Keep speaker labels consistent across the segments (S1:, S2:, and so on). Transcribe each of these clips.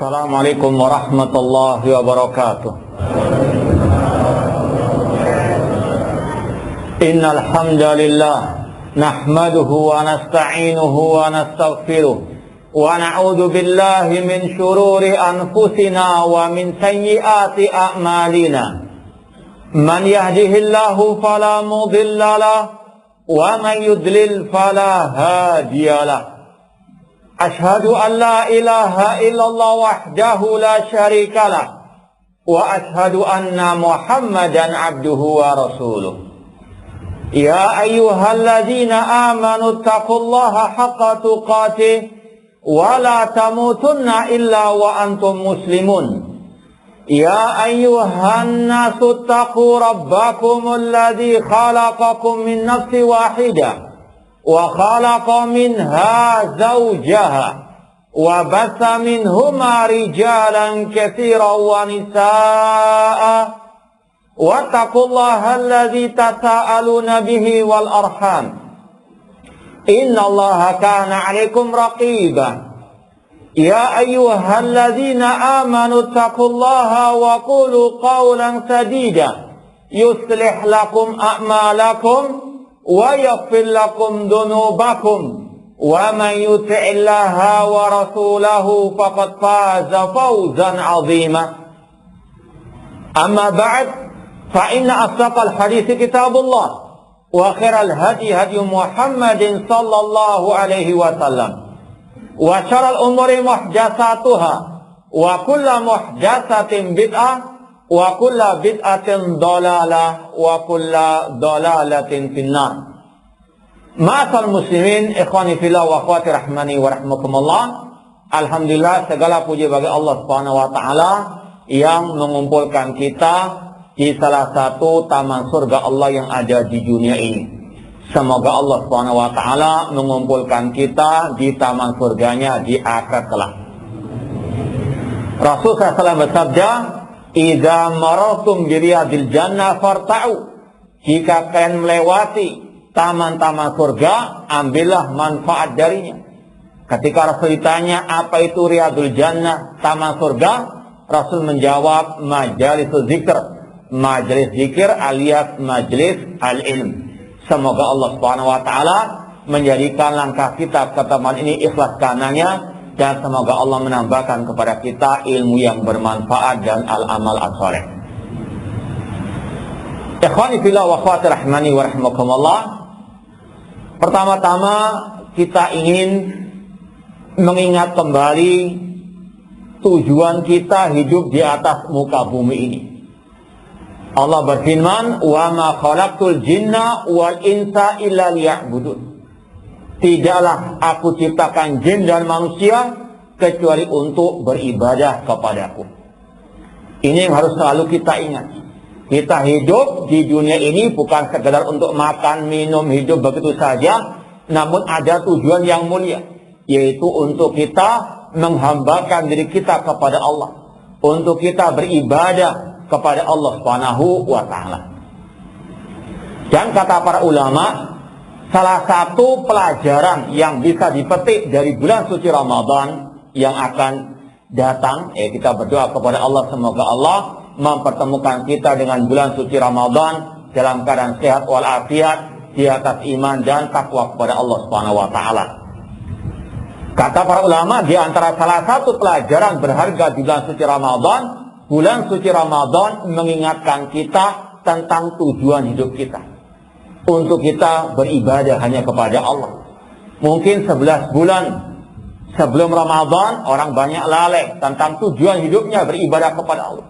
S1: Assalamualaikum warahmatullahi wabarakatuh. Innal hamdalillah nahmaduhu wa nasta'inuhu wa nastaghfiruh wa na'udzu billahi min shururi anfusina wa min sayyiati a'malina. Man yahdihillahu fala mudilla lahu wa man yudlil fala hadiya lahu. Ashhadu an la ilaha illallah wahdahu la syarika lah wa ashhadu anna Muhammadan abduhu wa rasuluh. Ya ayyuhalladzina amanu taqullaha haqqa tuqatih wa la tamutunna illa wa antum muslimun. Ya ayyuhan nasu taqu rabbakumul ladzi khalaqakum min nafsin wahidah wa khalaqa minha zawjaha wa batha minhuma rijalan katsiran wa nisaa'a wattaqullaha alladzi tasaaluna bihi wal arham innallaha kana 'alaikum raqiba. Ya ayyuhalladzina amanu taqullaha wa qulu qawlan sadida yuslih lakum a'malakum wa yaghfir lakum dhunubakum wa man yuti'illaha wa rasulahu faqad faza fawzan 'azima. Amma ba'd, fa inna asdaqal hadits kitabullah wa khairal hadi hadi Muhammadin sallallahu alaihi wasallam wa syarrul umuri muhdatsatuha wa kullu muhdatsatin bid'ah wa kulla bid'atin dalalah wa kulla dalalatin finnar. Ma'asal muslimin, ikhwani fillah wa akhwati rahmani wa rahmakumullah. Alhamdulillah, segala puji bagi Allah Subhanahu wa taala yang mengumpulkan kita di salah satu taman surga Allah yang ada di dunia ini. Semoga Allah Subhanahu wa taala mengumpulkan kita di taman surganya di akhirat kelak. Rasul SAW bersabda, "Idza marartum bi riyadil jannah farta'u." Jika kalian melewati taman-taman surga, ambillah manfaat darinya. Ketika Rasul ditanya apa itu riyadul jannah, taman surga, Rasul menjawab majalisul zikr. Majelis zikir alias majelis al-ilm. Semoga Allah Subhanahu wa taala menjadikan langkah kita ke taman ini ikhlas karenanya. Dan semoga Allah menambahkan kepada kita ilmu yang bermanfaat dan al-amal as-saleh. Ikhwani fillah wa akhwati rahmani wa rahmakumullah. Pertama-tama kita ingin mengingat kembali tujuan kita hidup di atas muka bumi ini. Allah berfirman, "Wa ma khalaqtul jinna wal insa illa liya'budun." Tidaklah aku ciptakan jin dan manusia kecuali untuk beribadah kepadaku. Ini yang harus selalu kita ingat. Kita hidup di dunia ini bukan sekedar untuk makan, minum, hidup begitu saja. Namun ada tujuan yang mulia. Yaitu untuk kita menghambakan diri kita kepada Allah. Untuk kita beribadah kepada Allah Subhanahu wa ta'ala. Dan kata para ulama, salah satu pelajaran yang bisa dipetik dari bulan suci Ramadan yang akan datang, kita berdoa kepada Allah semoga Allah mempertemukan kita dengan bulan suci Ramadan dalam keadaan sehat walafiat di atas iman dan takwa kepada Allah Subhanahu wa taala. Kata para ulama, di antara salah satu pelajaran berharga di bulan suci Ramadan mengingatkan kita tentang tujuan hidup kita. Untuk kita beribadah hanya kepada Allah. Mungkin 11 bulan sebelum Ramadan orang banyak lalai tentang tujuan hidupnya beribadah kepada Allah.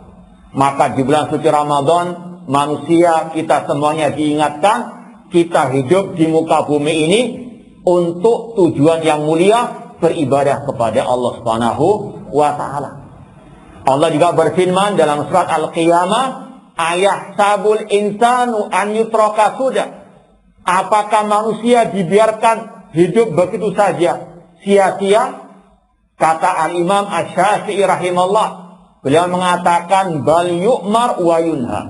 S1: Maka di bulan suci Ramadan manusia kita semuanya diingatkan kita hidup di muka bumi ini untuk tujuan yang mulia beribadah kepada Allah Subhanahu wa taala. Allah juga berfirman dalam surat Al-Qiyamah, "Ayahsabul insanu an yutraka sudah." Apakah manusia dibiarkan hidup begitu saja sia-sia? Kata Al-Imam Asy-Syafi'i rahimahullah, beliau mengatakan bal yu'mar wa yunha.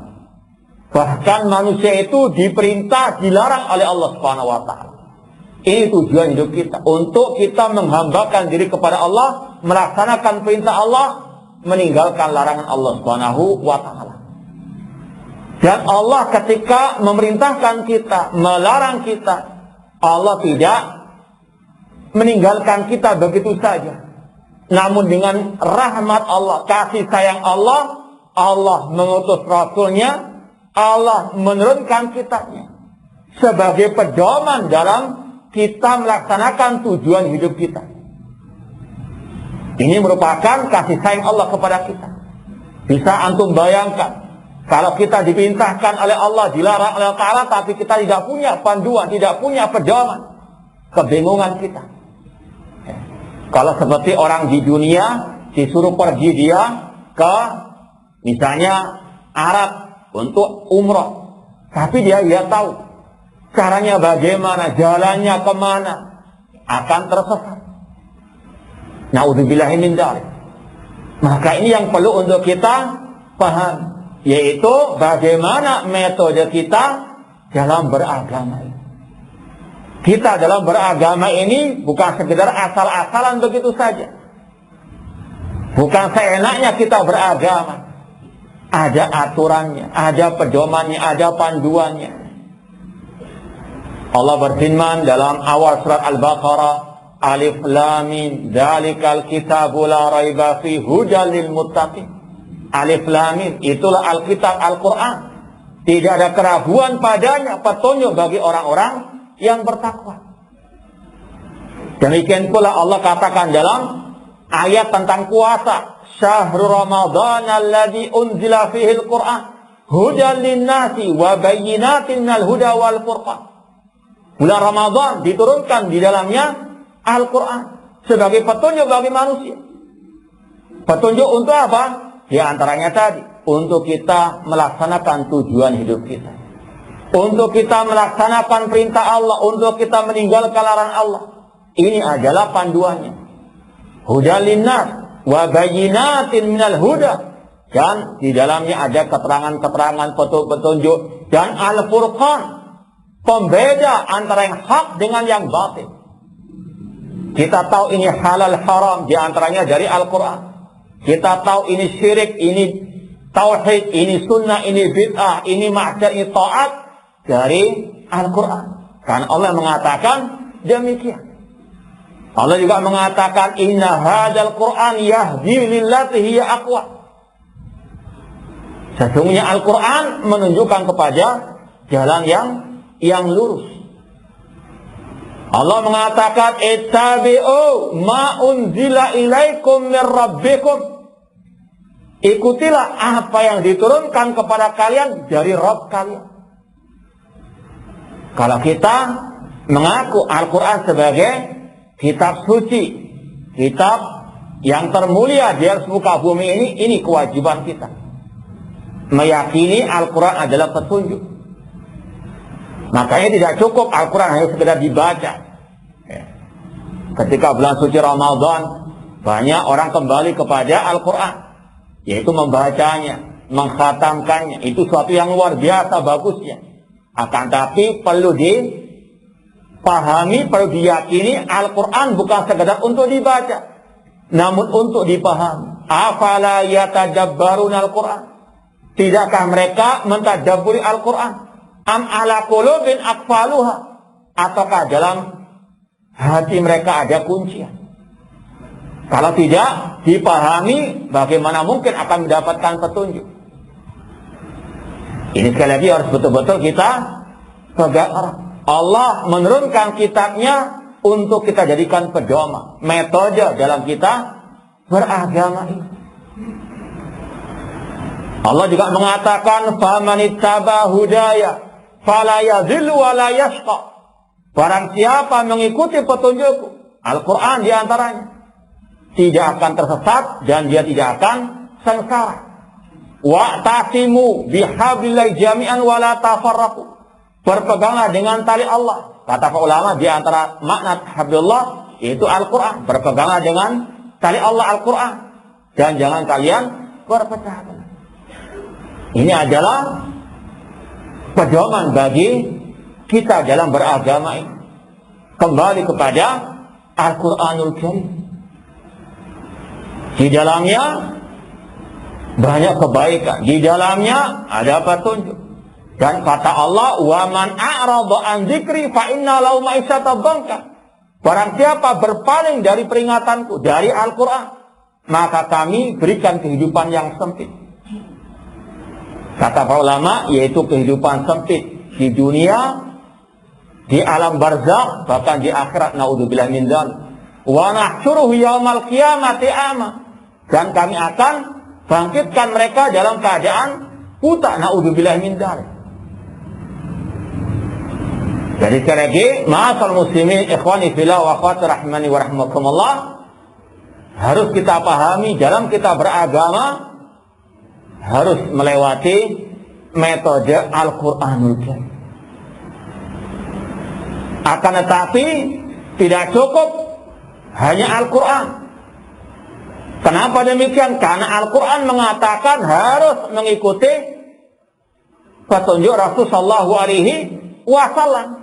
S1: Bahkan manusia itu diperintah, dilarang oleh Allah Subhanahu wa taala. Ini tujuan hidup kita. Untuk kita menghambakan diri kepada Allah, melaksanakan perintah Allah, meninggalkan larangan Allah Subhanahu wa ta'ala. Dan Allah ketika memerintahkan kita, melarang kita, Allah tidak meninggalkan kita begitu saja. Namun dengan rahmat Allah, kasih sayang Allah, Allah mengutus Rasulnya, Allah menurunkan kitabnya sebagai pedoman dalam kita melaksanakan tujuan hidup kita. Ini merupakan kasih sayang Allah kepada kita. Bisa antum bayangkan, kalau kita diperintahkan oleh Allah, dilarang oleh Ta'ala, tapi kita tidak punya panduan, tidak punya pedoman, kebingungan kita. Kalau seperti orang di dunia, disuruh pergi dia ke misalnya Arab untuk umroh, tapi dia tahu caranya bagaimana, jalannya kemana, akan tersesat. Na'udzubillahi min dzalik. Maka ini yang perlu untuk kita paham, yaitu bagaimana metode kita dalam beragama ini. Kita dalam beragama ini bukan sekedar asal-asalan begitu saja. Bukan seenaknya kita beragama. Ada aturannya, ada pedomannya, ada panduannya. Allah berfirman dalam awal surat Al-Baqarah, Alif Lam Mim, dzalikal kitabu la raiba fihi hudal lil muttaqin. Alif Lam Mim, itulah Alkitab Al-Quran. Tidak ada keraguan padanya, petunjuk bagi orang-orang yang bertakwa. Demikian pula Allah katakan dalam ayat tentang puasa, Syahrul Ramadan alladzi unzila fihi al-Quran hudan lin-nasi wa bayyinatin minal huda wal furqan. Bulan Ramadan diturunkan di dalamnya Al-Quran sebagai petunjuk bagi manusia. Petunjuk untuk apa? Di antaranya tadi, untuk kita melaksanakan tujuan hidup kita. Untuk kita melaksanakan perintah Allah, untuk kita meninggalkan larangan Allah. Ini adalah panduannya. Hudal linnas wa bayyinatin minal huda. Dan di dalamnya ada keterangan-keterangan, petunjuk dan al-furqan, pembeda antara yang hak dengan yang batil. Kita tahu ini halal haram di antaranya dari Al-Quran. Kita tahu ini syirik, ini tauhid, ini sunnah, ini bid'ah, ini ma'siyah, ini ta'at dari Al-Quran. Karena Allah mengatakan demikian. Allah juga mengatakan inna hadzal Qur'an yahdi lillati hiya aqwa. Sesungguhnya Al-Quran menunjukkan kepada jalan yang lurus. Allah mengatakan ittabi'u ma unzila ilaikum mir rabbikum. Ikutilah apa yang diturunkan kepada kalian dari Rabb kalian. Kalau kita mengaku Al-Quran sebagai kitab suci, kitab yang termulia di atas muka bumi ini kewajiban kita. Meyakini Al-Quran adalah petunjuk. Makanya tidak cukup Al-Quran hanya sekedar dibaca. Ketika bulan suci Ramadan, banyak orang kembali kepada Al-Quran, yaitu membacanya, mengkhatamkannya. Itu suatu yang luar biasa bagusnya. Akan tapi perlu dipahami, perlu diyakini Al-Quran bukan sekedar untuk dibaca, namun untuk dipahami. Afala yatadabbaruna Al-Quran. Tidakkah mereka mentadabburi Al-Quran? Am ala qulubin aqfaluha. Ataukah dalam hati mereka ada kuncian? Kalau tidak dipahami, bagaimana mungkin akan mendapatkan petunjuk? Ini sekali lagi harus betul-betul kita pegang erat. Allah menurunkan kitabnya untuk kita jadikan pedoman, metode dalam kita beragama ini. Allah juga mengatakan famanittaba hudaya fala yadhillu wa la yashqa. Barang siapa mengikuti petunjukku, Al-Quran di antaranya, tidak akan tersesat dan dia tidak akan sengsara. Wa'tasimu bihablillahi jami'an wa la tafarraqu. Berpeganglah dengan tali Allah. Kata para ulama di antara makna hablullah yaitu Al-Quran. Berpeganglah dengan tali Allah Al-Quran dan jangan kalian berpecah belah. Ini adalah pedoman bagi kita dalam beragama ini. kembali kepada Al-Quranul Karim. Di dalamnya banyak kebaikan, di dalamnya ada petunjuk. Dan kata Allah, "Wa man a'rada an dzikri fa inna lahu ma'isyatan dhanka." Barang siapa berpaling dari peringatanku, dari Al-Quran, maka kami berikan kehidupan yang sempit. Kata para ulama, yaitu kehidupan sempit di dunia, di alam barzakh, bahkan di akhirat. Naudzubillah min dzalik. Wa nahsyuruhu yaumal qiyamati a'ma. Dan kami akan bangkitkan mereka dalam keadaan buta. Naudzubillah min dzalik. Jadi sekali lagi, ma'asal muslimin, ikhwani fillah wa akhwati rahimani wa rahmakumullah, harus kita pahami dalam kita beragama harus melewati metode Al-Quranul Karim. Akan tetapi tidak cukup hanya Al-Quran. Kenapa demikian? Karena Al-Quran mengatakan harus mengikuti petunjuk Rasulullah sallallahu alaihi wasallam.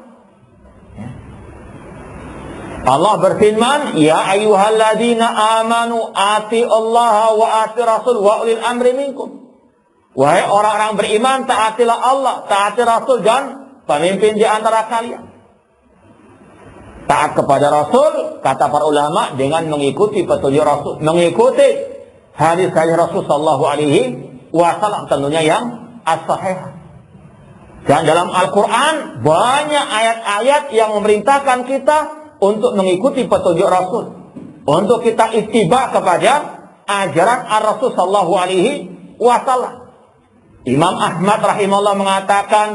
S1: Allah berfirman, "Ya ayyuhalladzina amanu ati Allah wa ati Rasul wa ulil amri minkum." Wahai orang-orang beriman, taatilah Allah, taati Rasul dan pemimpin di antara kalian. Taat kepada Rasul, kata para ulama, dengan mengikuti petunjuk Rasul, mengikuti hadis-hadis Rasul sallallahu alaihi wasallam, tentunya yang as-sahih. Dan dalam Al-Quran banyak ayat-ayat yang memerintahkan kita untuk mengikuti petunjuk Rasul, untuk kita ittiba kepada ajaran Ar-Rasul sallallahu alaihi wasallam. Imam Ahmad rahimahullah mengatakan,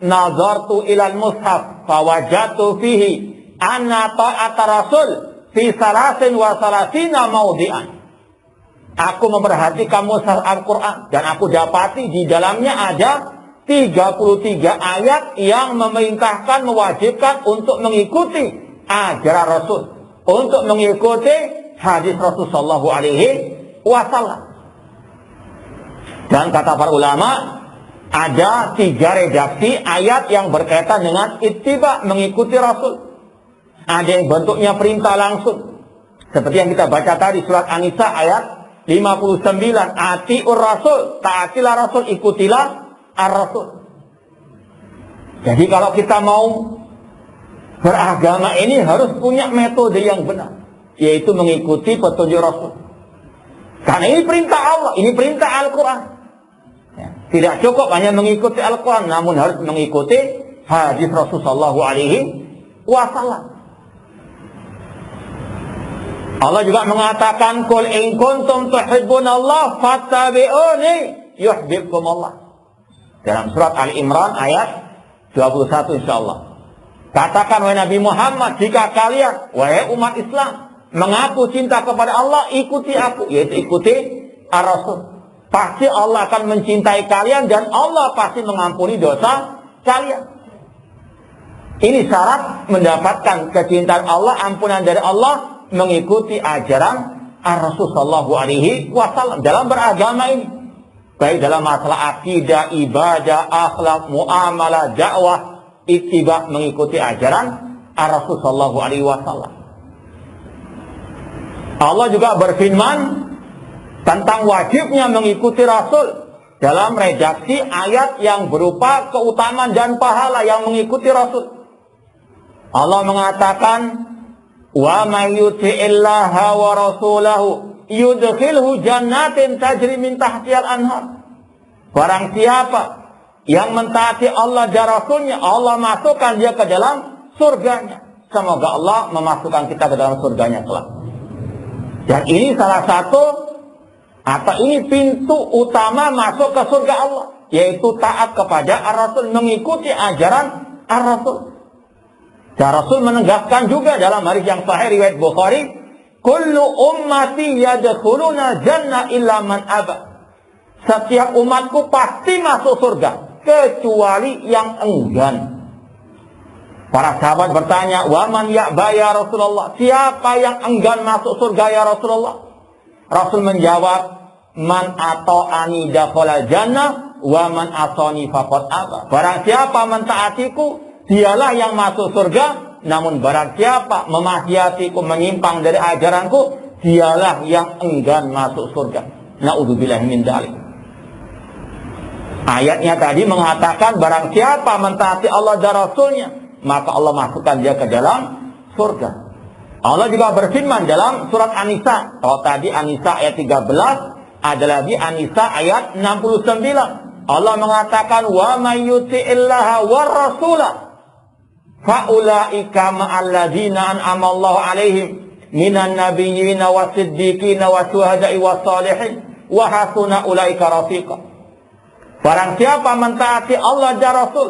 S1: "Nazartu ilal mushaf fawajatu fihi anna ta'ata Rasul fi salasin wa salasina mawdi'an." Aku memperhatikan mushaf Al-Quran dan aku dapati di dalamnya ada 33 ayat yang memerintahkan, mewajibkan untuk mengikuti ajaran Rasul, untuk mengikuti hadis Rasul sallallahu alaihi wasallam. Dan kata para ulama, ada 3 redaksi ayat yang berkaitan dengan ittiba, mengikuti Rasul. Ada yang bentuknya perintah langsung, seperti yang kita baca tadi surat An-Nisa ayat 59, "Atiur Rasul", taatilah Rasul, ikutilah Ar-Rasul. Jadi kalau kita mau beragama ini harus punya metode yang benar, yaitu mengikuti petunjuk Rasul. Karena ini perintah Allah, ini perintah Al-Quran. Ya, tidak cukup hanya mengikuti Al-Quran, namun harus mengikuti hadis Rasul sallallahu alaihi wasallam. Allah juga mengatakan, "Qul in kuntum tuhibbunallah fattabi'uni yuhibbukumullah." Dalam surat Al-Imran ayat 21 insyaallah. Katakan, wahai Nabi Muhammad, jika kalian, wahai umat Islam, mengaku cinta kepada Allah, ikuti aku, yaitu ikuti Ar-Rasul. Pasti Allah akan mencintai kalian dan Allah pasti mengampuni dosa kalian. Ini syarat mendapatkan kecintaan Allah, ampunan dari Allah, mengikuti ajaran Ar-Rasul sallallahu alaihi wasallam dalam beragama ini. Baik dalam masalah akidah, ibadah, akhlak, muamalah, dakwah, ittiba, mengikuti ajaran Ar-Rasul sallallahu alaihi wasallam. Allah juga berfirman tentang wajibnya mengikuti Rasul dalam redaksi ayat yang berupa keutamaan dan pahala yang mengikuti Rasul. Allah mengatakan, "Wa may yuti'illaha wa rasulahu yudkhilhu jannatin tajri min tahtihal anhar." Barang siapa yang mentaati Allah dan Rasulnya, Allah masukkan dia ke dalam surganya. Semoga Allah memasukkan kita ke dalam surganya kelak. Dan ini salah satu ini pintu utama masuk ke surga Allah, yaitu taat kepada Ar-Rasul, mengikuti ajaran Ar-Rasul. Dan Rasul menegaskan juga dalam hadis yang sahih riwayat Bukhari, "Kullu ummati yadkhuluna jannah illa man aba." Setiap umatku pasti masuk surga kecuali yang enggan. Para sahabat bertanya, "Wa man ya'ba ya Rasulullah?" Siapa yang enggan masuk surga ya Rasulullah? Rasul menjawab, "Man ata'ani dakhala jannah wa man asani faqad aba." Barang siapa mentaatiku, dialah yang masuk surga, namun barang siapa memaksiatiku, menyimpang dari ajaranku, dialah yang enggan masuk surga. Na'udzubillah min dzalik. Ayatnya tadi mengatakan barang siapa mentaati Allah dan Rasulnya, maka Allah masukkan dia ke dalam surga. Allah juga berfirman dalam surat An-Nisa. Kalau tadi An-Nisa ayat 13, ada lagi An-Nisa ayat 69. Allah mengatakan wa may yuti'illaha war rasulah faulaika ma'alladzina an'ama Allahu 'alaihim minan nabiyyin wasiddiqin wasyuhada'i wassalihin wa hasuna ulaika rafiqa. Barang siapa mentaati Allah dan Rasul,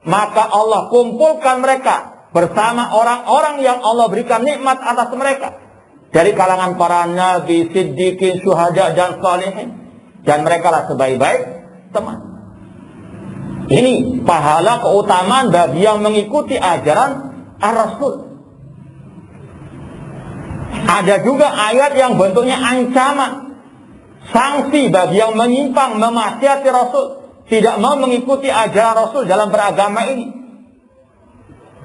S1: maka Allah kumpulkan mereka bersama orang-orang yang Allah berikan nikmat atas mereka dari kalangan para nabi, siddiqin, syuhada dan salihin, dan mereka lah sebaik-baik teman. Ini pahala keutamaan bagi yang mengikuti ajaran Ar-Rasul. Ada juga ayat yang bentuknya ancaman, sanksi bagi yang menyimpang, memaksiati Rasul, tidak mau mengikuti ajaran Rasul dalam beragama ini.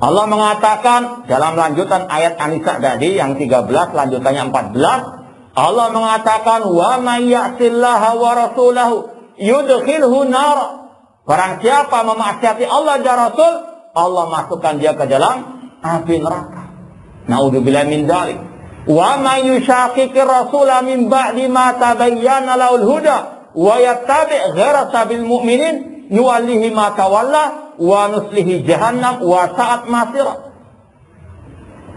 S1: Allah mengatakan dalam lanjutan ayat An-Nisa tadi yang 13, lanjutannya 14, Allah mengatakan wa may ya'sillaha wa rasulahu yudkhilhu nar. Barang siapa memaksiati Allah dan Rasul, Allah masukkan dia ke dalam api neraka. Na'udzubillah min dzalik. Wa may yushaqiqir rasula min ba'di ma tabayyana lahul huda wa yattabi' ghaira sabil mu'minin nuwallihi ma tawalla wa nuslihi jahannam wa sa'at masirah.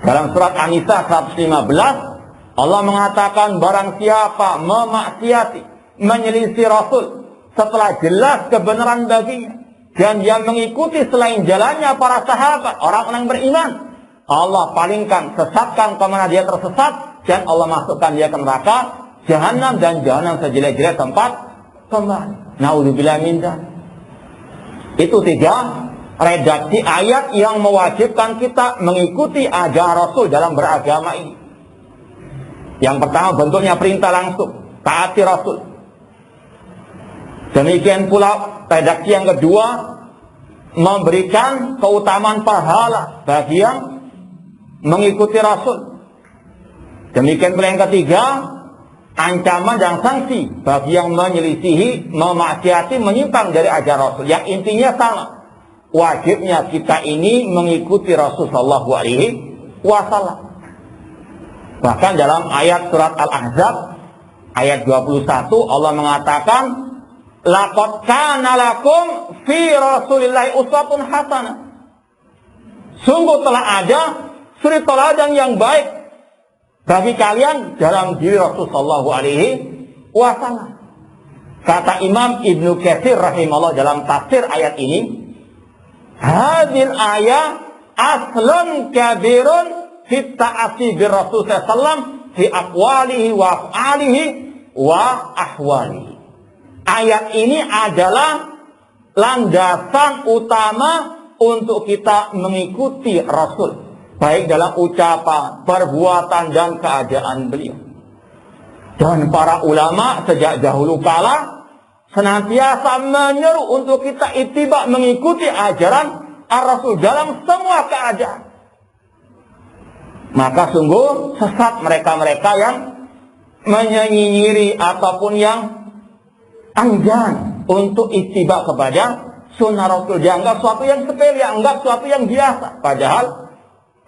S1: Dalam surat An-Nisa 115, Allah mengatakan barang siapa memaksiati, menyelisih Rasul setelah jelas kebenaran baginya, dan dia mengikuti selain jalannya para sahabat, orang-orang beriman, Allah palingkan, sesatkan kemana dia tersesat, dan Allah masukkan dia ke neraka Jahannam, dan Jahannam sejelek-jelek tempat kembali. Na'udzubillah min dzalik. Itu 3 redaksi ayat yang mewajibkan kita mengikuti ajaran Rasul dalam beragama ini. Yang pertama bentuknya perintah langsung, taati Rasul. Demikian pula redaksi yang kedua, memberikan keutamaan pahala bagi yang mengikuti Rasul. Demikian pula yang ketiga, ancaman dan sanksi bagi yang menyelisihi, memaksiati, menyimpang dari ajaran Rasul. Yang intinya sama, wajibnya kita ini mengikuti Rasul sallallahu alaihi wasallam. Bahkan dalam ayat surat Al-Ahzab ayat 21 Allah mengatakan laqad kana lakum fi rasulillahi uswatun hasanah. Sungguh telah ada suri teladan yang baik bagi kalian dalam diri Rasul sallallahu alaihi wasallam. Kata Imam Ibnu Katsir rahimahullah dalam tafsir ayat ini, hadhil ayat aslun kabirun fi ta'ati bir Rasul sallallahu alaihi wasallam fi aqwalihi wa af'alihi wa ahwalihi. Ayat ini adalah landasan utama untuk kita mengikuti Rasul, baik dalam ucapan, perbuatan, dan keadaan beliau. Dan para ulama sejak dahulu kala senantiasa menyeru untuk kita ittiba, mengikuti ajaran Ar-Rasul dalam semua keadaan. Maka sungguh sesat mereka-mereka yang menyinyiri ataupun yang enggan untuk ittiba kepada sunnah Rasul. Dianggap suatu yang sepele, anggap suatu yang biasa. Padahal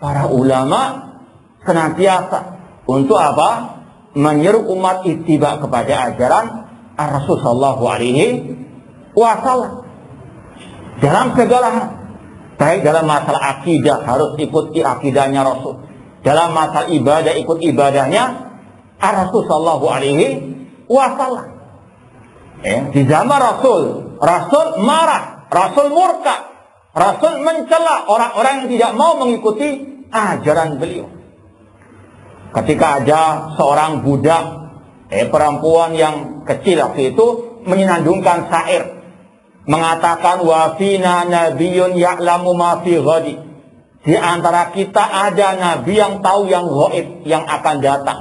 S1: para ulama senantiasa untuk apa? Menyeru umat ittiba kepada ajaran Rasul sallallahu alaihi wasallam dalam segala hal. Baik dalam masalah akidah harus ikuti akidahnya Rasul. Dalam masalah ibadah ikut ibadahnya Rasul sallallahu alaihi wasallam. Di zaman Rasul marah, Rasul murka, Rasul mencela orang-orang yang tidak mau mengikuti ajaran beliau. Ketika ada seorang budak, perempuan yang kecil waktu itu menyandungkan syair, mengatakan wa fina nabiyyun ya'lamu ma fi ghadi. Di antara kita ada nabi yang tahu yang gaib, yang akan datang.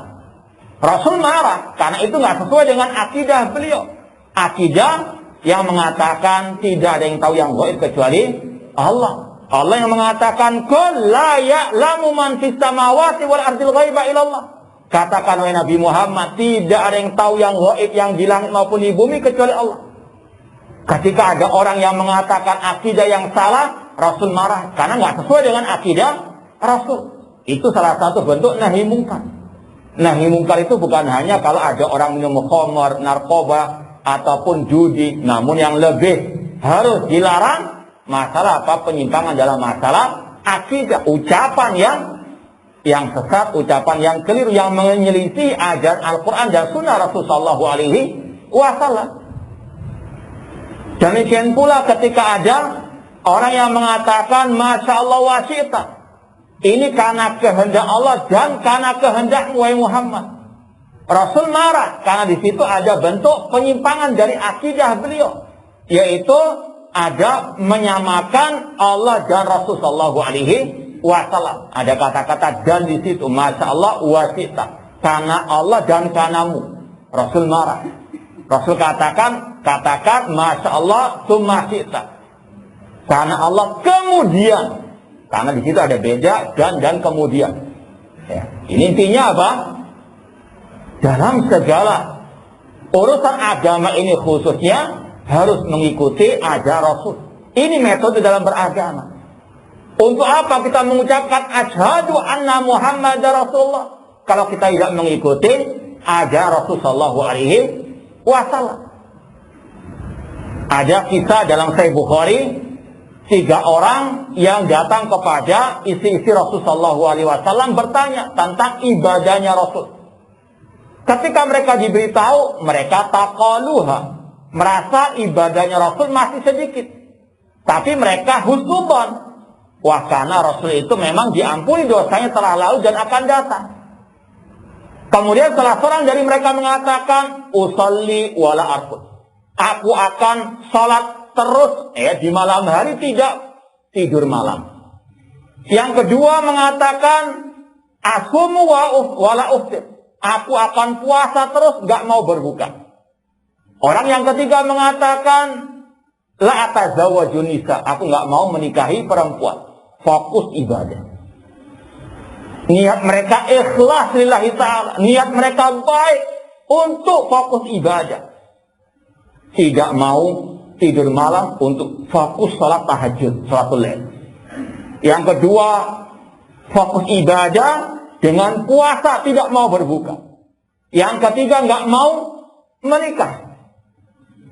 S1: Rasul marah karena itu nggak sesuai dengan akidah beliau. Akidah yang mengatakan tidak ada yang tahu yang gaib kecuali Allah. Allah yang mengatakan, "Qul la ya'lamu man fis samawati wal ardil ghaiba illallah." Katakan oleh Nabi Muhammad, tidak ada yang tahu yang gaib yang di langit maupun di bumi kecuali Allah. Ketika ada orang yang mengatakan akidah yang salah, Rasul marah karena nggak sesuai dengan akidah Rasul. Itu salah satu bentuk nahi mungkar. Nahi mungkar itu bukan hanya kalau ada orang minum khamar, narkoba, ataupun judi. Namun yang lebih harus dilarang masalah apa? Penyimpangan dalam masalah akidah. Ucapan yang sesat, ucapan yang keliru, yang menyelisih ajaran Al-Quran dan Sunnah Rasulullah SAW. Demikian pula ketika ada orang yang mengatakan Masya Allah wa syi'ta, ini karena kehendak Allah dan karena kehendak Muhammad. Rasul marah karena di situ ada bentuk penyimpangan dari akidah beliau, yaitu ada menyamakan Allah dan Rasul sallallahu alaihi wasallam. Ada kata-kata dan di situ Masya Allah wa syi'ta, karena Allah dan karenamu. Rasul marah. Rasul katakan Masya Allah summa syi'ta, karena Allah kemudian. Karena di situ ada beda dan kemudian. Ya. Ini intinya apa? Dalam segala urusan agama ini khususnya harus mengikuti ajaran Rasul. Ini metode dalam beragama. Untuk apa kita mengucapkan asyhadu anna Muhammadar Rasulullah kalau kita tidak mengikuti ajaran Rasul sallallahu alaihi wasallam? Ada kisah dalam Sahih Bukhari, 3 orang yang datang kepada istri-istri Rasul sallallahu alaihi wasallam bertanya tentang ibadahnya Rasul. Ketika mereka diberitahu, mereka taqaluha, merasa ibadahnya Rasul masih sedikit. Tapi mereka husnudzon. Wah, karena Rasul itu memang diampuni dosanya telah lalu dan akan datang. Kemudian salah seorang dari mereka mengatakan, usolli wala arqud. Aku akan sholat terus di malam hari, tidak tidur malam. Yang kedua mengatakan, asumu wala uftir. Aku akan puasa terus, gak mau berbuka. Orang yang ketiga mengatakan, la atazawwajun nisa. Aku gak mau menikahi perempuan. Fokus ibadah. Niat mereka ikhlas lillahi ta'ala. Niat mereka baik untuk fokus ibadah. Tidak mau tidur malam untuk fokus sholat tahajud, sholatul lail. Yang kedua, fokus ibadah dengan puasa, tidak mau berbuka. Yang ketiga, nggak mau menikah.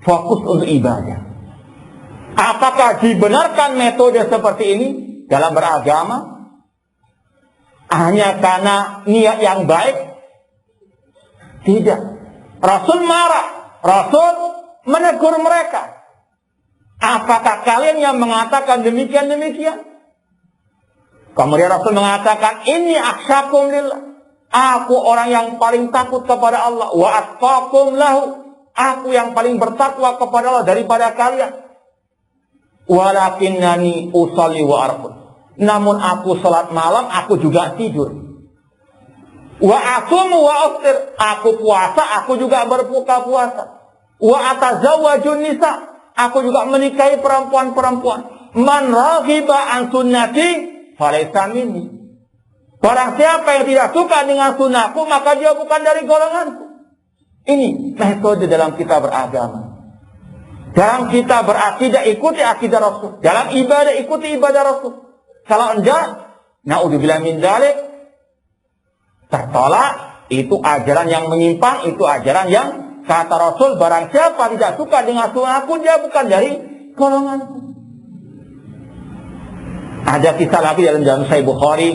S1: Fokus untuk ibadah. Apakah dibenarkan metode seperti ini dalam beragama? Hanya karena niat yang baik? Tidak. Rasul marah. Rasul menegur mereka. Apakah kalian yang mengatakan demikian-demikian? Kemudian Rasul mengatakan, ini aksyakum lillah. Aku orang yang paling takut kepada Allah. Wa atqakum lahu. Aku yang paling bertakwa kepada Allah daripada kalian. Walakinnani usolli wa arqud. Namun aku salat malam, aku juga tidur. Wa asumu wa uftir. Aku puasa, aku juga berbuka puasa. Wa atazawwajun nisa. Aku juga menikahi perempuan-perempuan. Man raghiba an sunnati falaysa minni. Barang siapa yang tidak suka dengan sunnahku, maka dia bukan dari golonganku. Ini metode dalam kita beragama. Dalam kita berakidah, ikuti akidah Rasul. Dalam ibadah, ikuti ibadah Rasul. Kalau enggak, na'udzubillah min dzalik, tertolak. Itu ajaran yang menyimpang, itu ajaran yang kata Rasul, barang siapa tidak suka dengan sunnahku, dia bukan dari golonganku. Ada kisah lagi dalam Sahih Bukhari,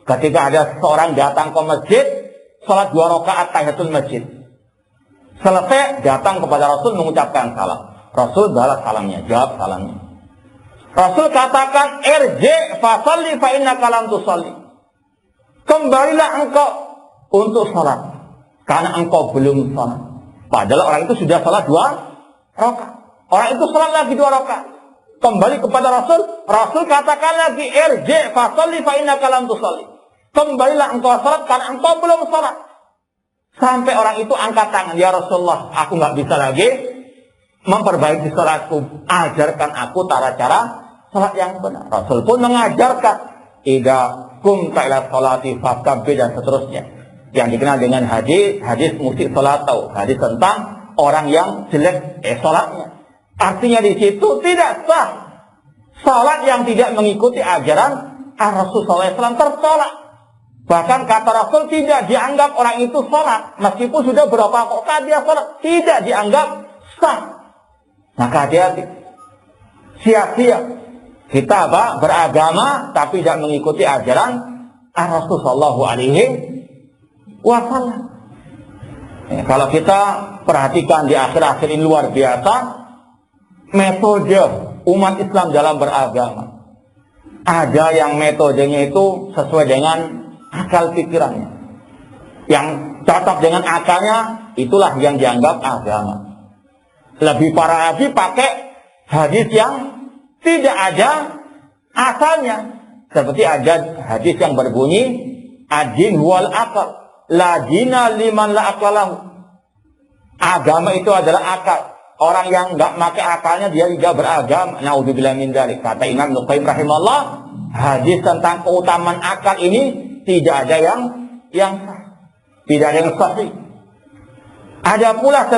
S1: ketika ada seorang datang ke masjid, salat 2 rakaat tahiyatul masjid. Selesai, datang kepada Rasul mengucapkan salam. Rasul balas salamnya, jawab salamnya. Rasul katakan, irji' fasalli fa innaka lam tusalli. Kembalilah engkau untuk salat, karena engkau belum salat. Padahal orang itu sudah salat 2 rakaat. Orang itu salat lagi 2 rakaat. Kembali kepada Rasul, Rasul katakan lagi, irji' fasalli fa innaka lam tusalli. Kembalilah engkau salat karena engkau belum salat. Sampai orang itu angkat tangan, ya Rasulullah, aku nggak bisa lagi memperbaiki salatku. Ajarkan aku tata cara salat yang benar. Rasul pun mengajarkan idza qumta ila sholati fakabbir dan seterusnya. Yang dikenal dengan hadis musik salat tahu, hadis tentang orang yang jelek salatnya. Artinya di situ tidak sah salat yang tidak mengikuti ajaran Rasulullah SAW tertolak. Bahkan kata Rasul tidak dianggap orang itu salat meskipun sudah berapa rakaat dia salat, tidak dianggap sah. Maka hati-hati. Sia-sia kita beragama tapi tidak mengikuti ajaran Rasulullah SAW. Kalau kita perhatikan di akhir-akhir ini luar biasa metode umat Islam dalam beragama. Ada yang metodenya itu sesuai dengan akal pikirannya. Yang cocok dengan akalnya itulah yang dianggap agama. Lebih parah lagi pakai hadis yang tidak ada asalnya. Seperti ada hadis yang berbunyi ad-din wal akal. La dina liman la akalahu. Agama itu adalah akal. Orang yang enggak pakai akalnya dia tidak beragama. Naudzubillah min dzalik. Kata Imam Ibnu Qayyim rahimahullah, hadis tentang keutamaan akal ini tidak ada yang sah. Tidak ada yang sahih. Ada pula